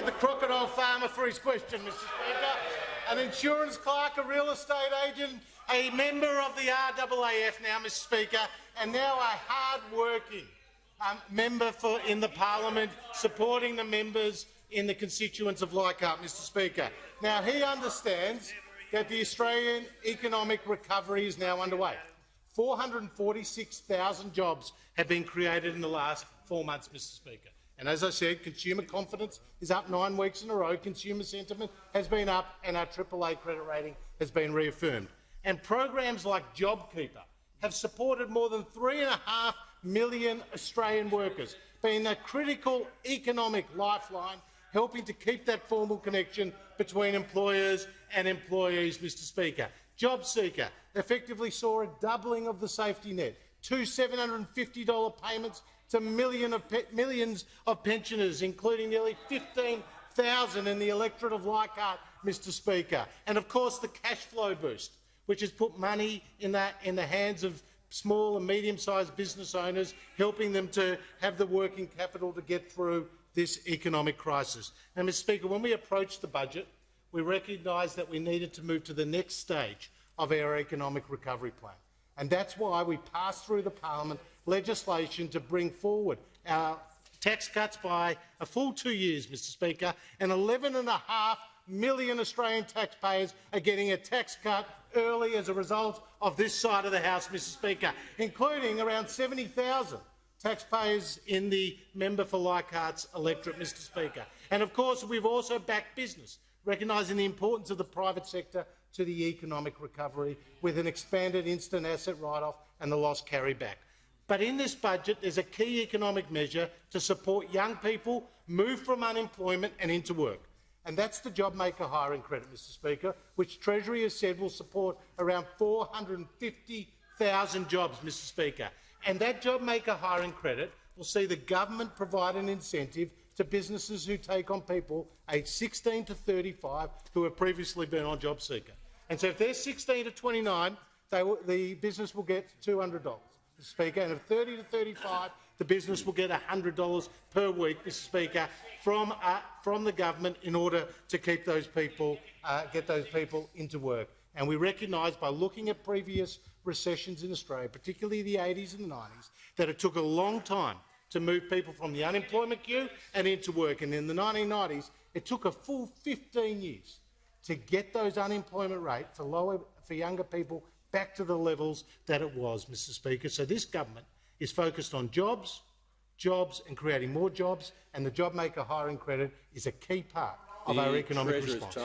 thank the crocodile farmer for his question, Mr Speaker. An insurance clerk, a real estate agent, a member of the RAAF now, Mr Speaker, and now a hard-working member in the parliament, supporting the members in the constituents of Leichhardt, Mr Speaker. Now, he understands that the Australian economic recovery is now underway. 446,000 jobs have been created in the last 4 months, Mr Speaker. And as I said, consumer confidence is up 9 weeks in a row, consumer sentiment has been up, and our AAA credit rating has been reaffirmed. And programs like JobKeeper have supported more than 3.5 million Australian workers, being a critical economic lifeline, helping to keep that formal connection between employers and employees, Mr Speaker. JobSeeker effectively saw a doubling of the safety net, 2 $750 payments to millions of pensioners, including nearly 15,000 in the electorate of Leichhardt, Mr Speaker. And of course the cashflow boost, which has put money in the hands of small and medium-sized business owners, helping them to have the working capital to get through this economic crisis. And, Mr Speaker, when we approached the budget, we recognised that we needed to move to the next stage of our economic recovery plan. And that's why we passed through the parliament legislation to bring forward our tax cuts by a full 2 years, Mr Speaker, and 11.5 million Australian taxpayers are getting a tax cut early as a result of this side of the House, Mr Speaker, including around 70,000 taxpayers in the member for Leichhardt's electorate, Mr Speaker. And of course we've also backed business, recognising the importance of the private sector to the economic recovery with an expanded instant asset write-off and the loss carry-back. But in this budget there's a key economic measure to support young people move from unemployment and into work. And that's the JobMaker hiring credit, Mr Speaker, which Treasury has said will support around 450,000 jobs, Mr Speaker. And that JobMaker hiring credit will see the government provide an incentive to businesses who take on people aged 16 to 35 who have previously been on JobSeeker. And so if they're 16 to 29, the business will get $200, Mr Speaker, and if 30 to 35, the business will get $100 per week, Mr Speaker, from the government in order to keep those people, get those people into work. And we recognise, by looking at previous recessions in Australia, particularly the 80s and the 90s, that it took a long time to move people from the unemployment queue and into work. And in the 1990s, it took a full 15 years to get those unemployment rate for younger people back to the levels that it was, Mr Speaker. So this government is focused on jobs, and creating more jobs, and the JobMaker hiring credit is a key part of our economic response.